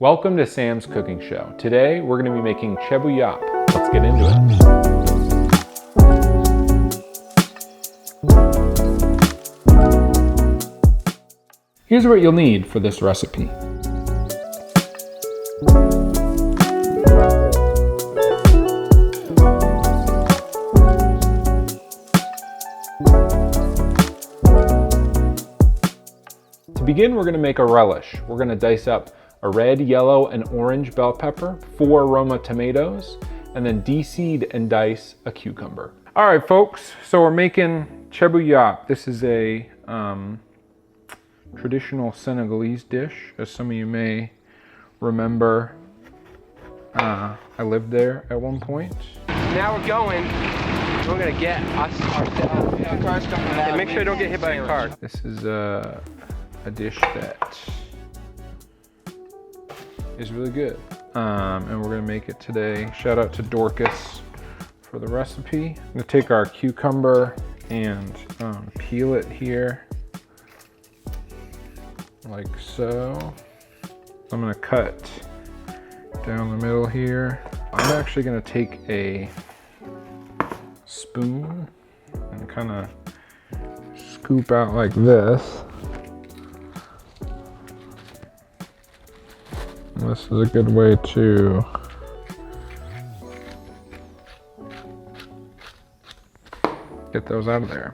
Welcome to Sam's Cooking Show. Today we're going to be making Thiébou Yapp. Let's get into it. Here's what you'll need for this recipe. To begin, we're going to make a relish. We're going to dice up a red, yellow, and orange bell pepper, 4 Roma tomatoes, and then de-seed and dice a cucumber. All right, folks, so we're making Thiébou Yapp. This is a traditional Senegalese dish, as some of you may remember. I lived there at one point. Now we're gonna get us ourselves. Yeah, cars coming out. Make sure you don't get hit by a car. This is a dish that is really good, and we're gonna make it today. Shout out to Dorcas for the recipe. I'm gonna take our cucumber and peel it here, like so. I'm gonna cut down the middle here. I'm actually gonna take a spoon and kind of scoop out like this. This is a good way to get those out of there.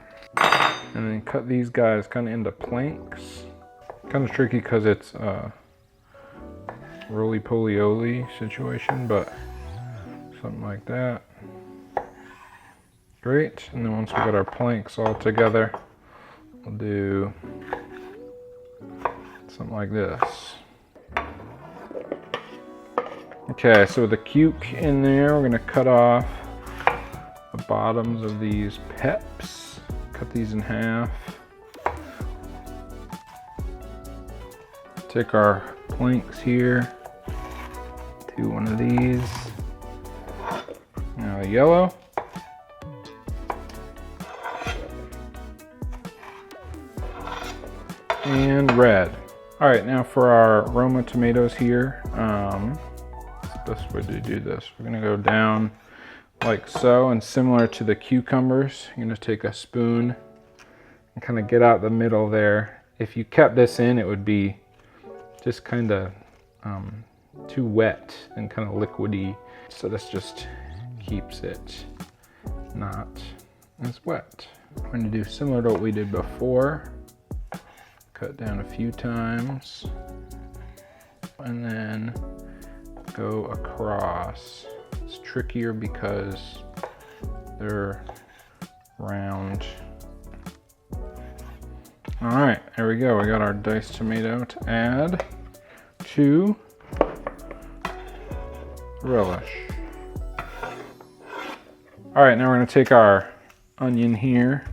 And then cut these guys kind of into planks. Kind of tricky because it's a roly-poly-oly situation, but something like that. Great, and then once we got our planks all together, we'll do something like this. Okay, so with the cuke in there, we're gonna cut off the bottoms of these peps. Cut these in half. Take our planks here, do one of these. Now the yellow. And red. All right, now for our Roma tomatoes here. Best way to do this, we're gonna go down like so, and similar to the cucumbers, you're gonna take a spoon and kind of get out the middle there. If you kept this in, it would be just kind of too wet and kind of liquidy, so this just keeps it not as wet. I'm going to do similar to what we did before, cut down a few times and then go across. It's trickier because they're round. All right, there we go. We got our diced tomato to add to relish. All right, now we're gonna take our onion here.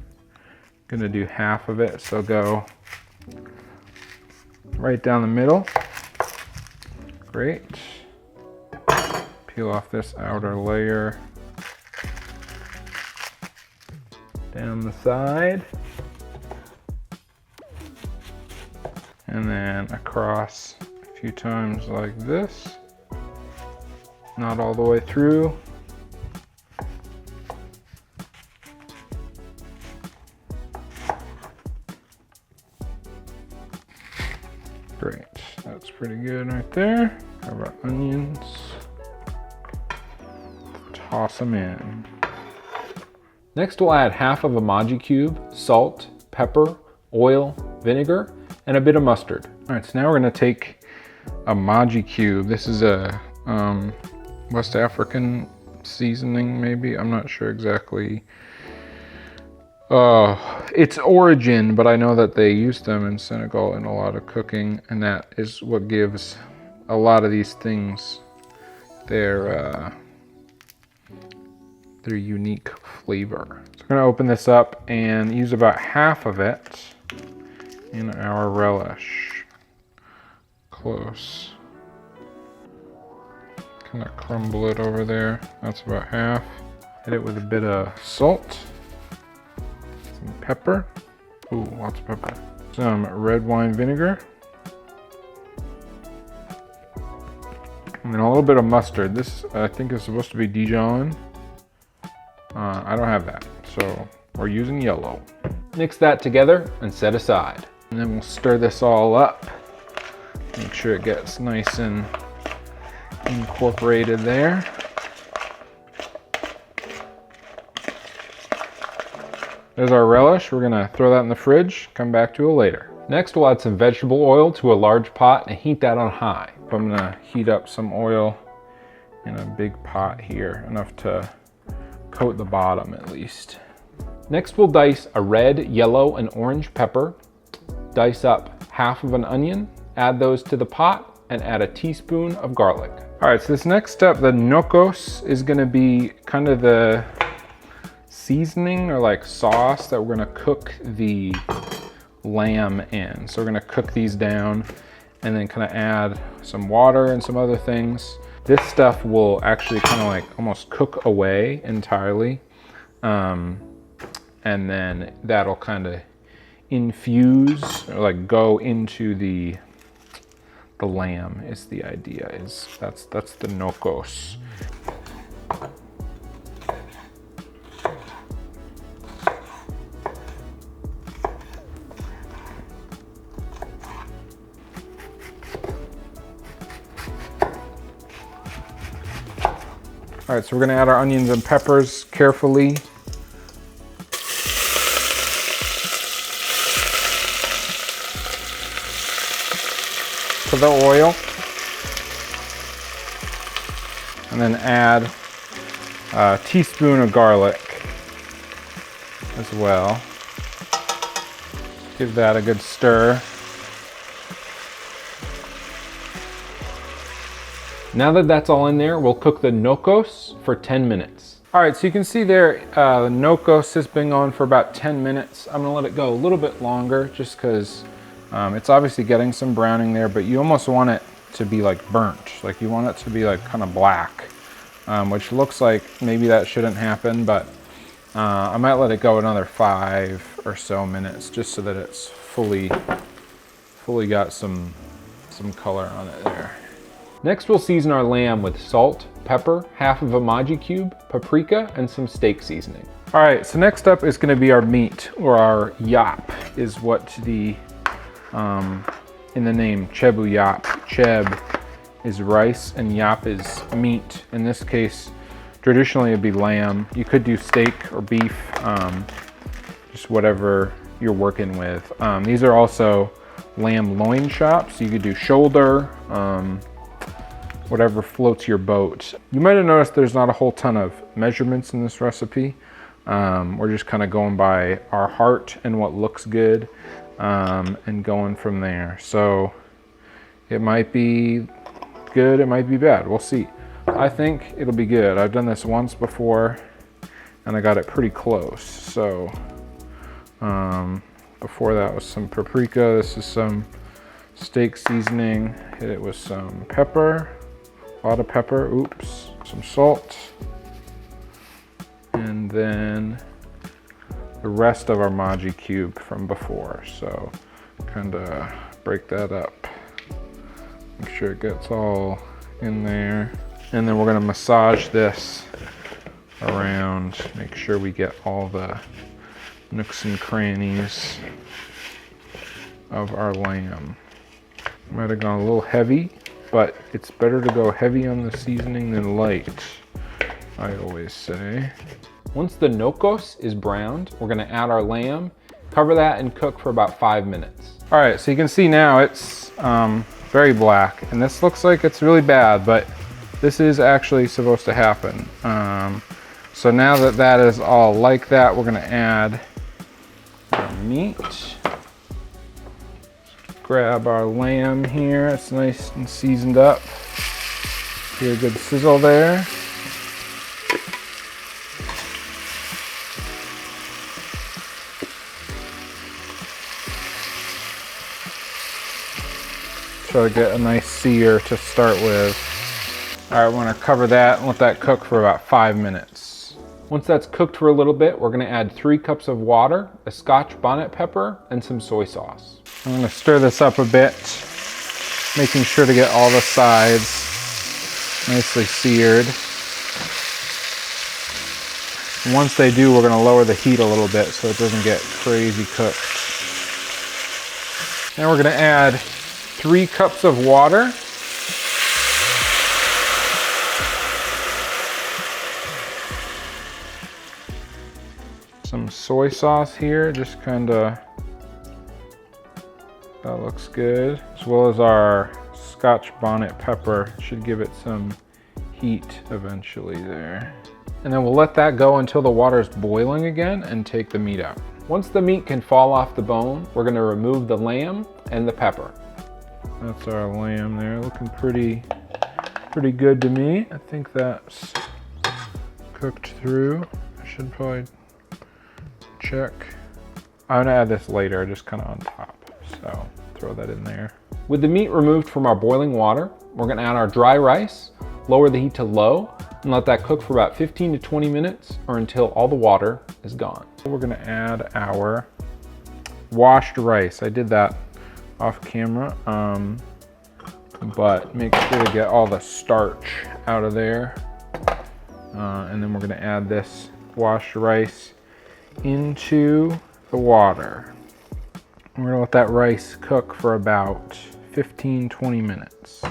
Gonna do half of it, so go right down the middle. Great. Peel off this outer layer. Down the side. And then across a few times like this. Not all the way through. Great, that's pretty good right there. Have our onions. Toss them in. Next we'll add half of a maggi cube, salt, pepper, oil, vinegar, and a bit of mustard. All right, so now we're gonna take a maggi cube. This is a West African seasoning, maybe. I'm not sure exactly its origin, but I know that they use them in Senegal in a lot of cooking, and that is what gives a lot of these things their unique flavor. So we're gonna open this up and use about half of it in our relish. Close. Kind of crumble it over there. That's about half. Hit it with a bit of salt, some pepper. Ooh, lots of pepper. Some red wine vinegar. And then a little bit of mustard. This, I think, is supposed to be Dijon. I don't have that, so we're using yellow. Mix that together and set aside. And then we'll stir this all up. Make sure it gets nice and incorporated there. There's our relish. We're gonna throw that in the fridge, come back to it later. Next, we'll add some vegetable oil to a large pot and heat that on high. I'm gonna heat up some oil in a big pot here, enough to coat the bottom at least. Next, we'll dice a red, yellow, and orange pepper. Dice up half of an onion, add those to the pot, and add a teaspoon of garlic. All right, so this next step, the nokkos, is gonna be kind of the seasoning or like sauce that we're gonna cook the lamb in. So we're gonna cook these down and then kind of add some water and some other things. This stuff will actually kind of like almost cook away entirely. And then that'll kind of infuse or like go into the lamb is the idea, is that's the nokkos. All right, so we're gonna add our onions and peppers carefully. To the oil. And then add a teaspoon of garlic as well. Give that a good stir. Now that that's all in there, we'll cook the nokkos for 10 minutes. All right, so you can see there, the nokkos has been going for about 10 minutes. I'm gonna let it go a little bit longer just because it's obviously getting some browning there, but you almost want it to be like burnt. Like you want it to be like kind of black, which looks like maybe that shouldn't happen, but I might let it go another 5 or so minutes just so that it's fully got some color on it there. Next, we'll season our lamb with salt, pepper, half of a maggi cube, paprika, and some steak seasoning. All right, so next up is gonna be our meat, or our Yapp is what the, in the name, Thiébou Yapp. Cheb is rice and Yapp is meat. In this case, traditionally it'd be lamb. You could do steak or beef, just whatever you're working with. These are also lamb loin chops. You could do shoulder, whatever floats your boat. You might have noticed there's not a whole ton of measurements in this recipe. We're just kind of going by our heart and what looks good, and going from there. So it might be good, it might be bad, we'll see. I think it'll be good. I've done this once before and I got it pretty close. So before that was some paprika, this is some steak seasoning, hit it with some pepper. A lot of pepper, oops, some salt, and then the rest of our maggi cube from before. So kind of break that up, make sure it gets all in there. And then we're gonna massage this around, make sure we get all the nooks and crannies of our lamb. Might have gone a little heavy, but it's better to go heavy on the seasoning than light, I always say. Once the nokkos is browned, we're gonna add our lamb, cover that and cook for about 5 minutes. All right, so you can see now it's very black, and this looks like it's really bad, but this is actually supposed to happen. So now that that is all like that, we're gonna add our meat. Grab our lamb here, it's nice and seasoned up. Get a good sizzle there. Try to get a nice sear to start with. All right, we're gonna cover that and let that cook for about 5 minutes. Once that's cooked for a little bit, we're gonna add 3 cups of water, a scotch bonnet pepper, and some soy sauce. I'm gonna stir this up a bit, making sure to get all the sides nicely seared. Once they do, we're going to lower the heat a little bit so it doesn't get crazy cooked. Now we're going to add 3 cups of water. Some soy sauce here, just kind of, that looks good. As well as our scotch bonnet pepper, should give it some heat eventually there. And then we'll let that go until the water's boiling again and take the meat out. Once the meat can fall off the bone, we're gonna remove the lamb and the pepper. That's our lamb there, looking pretty good to me. I think that's cooked through. I should probably check. I'm gonna add this later, just kind of on top. So throw that in there. With the meat removed from our boiling water, we're gonna add our dry rice, lower the heat to low, and let that cook for about 15 to 20 minutes or until all the water is gone. We're gonna add our washed rice. I did that off camera, but make sure to get all the starch out of there. And then we're gonna add this washed rice into the water. We're gonna let that rice cook for about 15-20 minutes.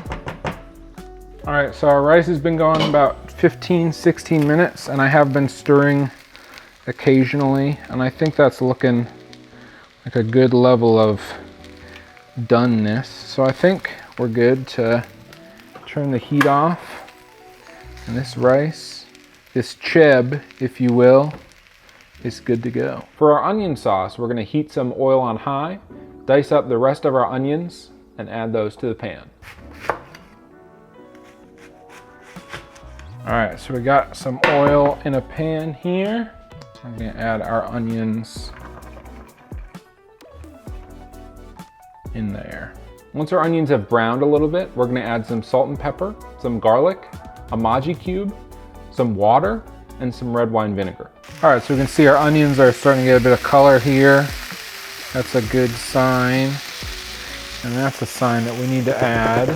All right, so our rice has been going about 15-16 minutes, and I have been stirring occasionally, and I think that's looking like a good level of doneness. So I think we're good to turn the heat off, and this rice, this cheb, if you will, is good to go. For our onion sauce, we're gonna heat some oil on high, dice up the rest of our onions, and add those to the pan. All right, so we got some oil in a pan here. I'm gonna add our onions in there. Once our onions have browned a little bit, we're gonna add some salt and pepper, some garlic, a maggi cube, some water, and some red wine vinegar. All right, so we can see our onions are starting to get a bit of color here. That's a good sign. And that's a sign that we need to add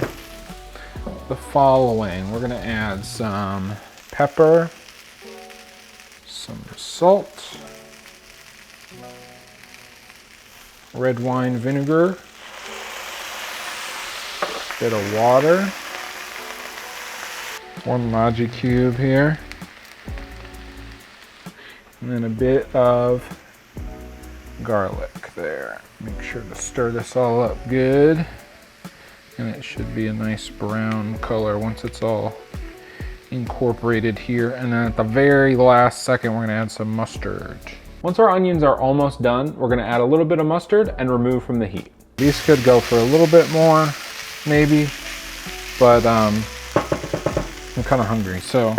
the following. We're gonna add some pepper, some salt, red wine vinegar, bit of water, 1 maggi cube here, and then a bit of garlic there. Make sure to stir this all up good. And it should be a nice brown color once it's all incorporated here. And then at the very last second, we're gonna add some mustard. Once our onions are almost done, we're gonna add a little bit of mustard and remove from the heat. These could go for a little bit more, maybe, but I'm kind of hungry. So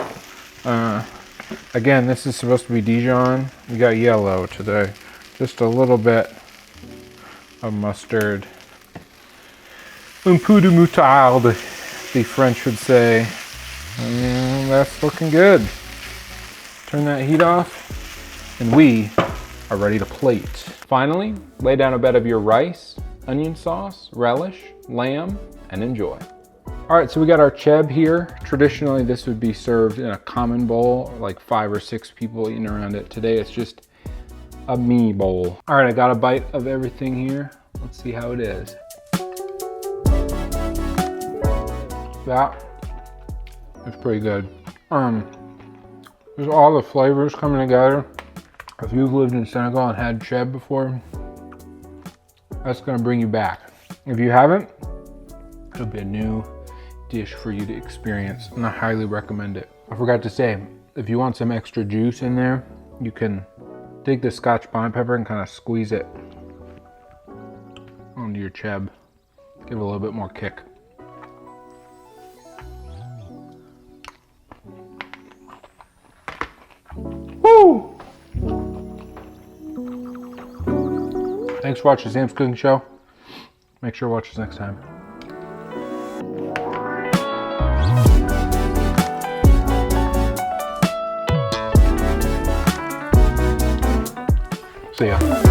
again, this is supposed to be Dijon. We got yellow today. Just a little bit of mustard. Un peu de moutarde, the French would say. And that's looking good. Turn that heat off, and we are ready to plate. Finally, lay down a bed of your rice, onion sauce, relish, lamb, and enjoy. All right, so we got our cheb here. Traditionally, this would be served in a common bowl, like 5 or 6 people eating around it. Today, it's just a me bowl. All right, I got a bite of everything here. Let's see how it is. That is pretty good. There's all the flavors coming together. If you've lived in Senegal and had cheb before, that's gonna bring you back. If you haven't, it'll be a new dish for you to experience, and I highly recommend it. I forgot to say, if you want some extra juice in there, you can take the scotch bonnet pepper and kind of squeeze it onto your cheb. Give it a little bit more kick. Woo! Thanks for watching Sam's Cooking Show. Make sure to watch us next time. See ya.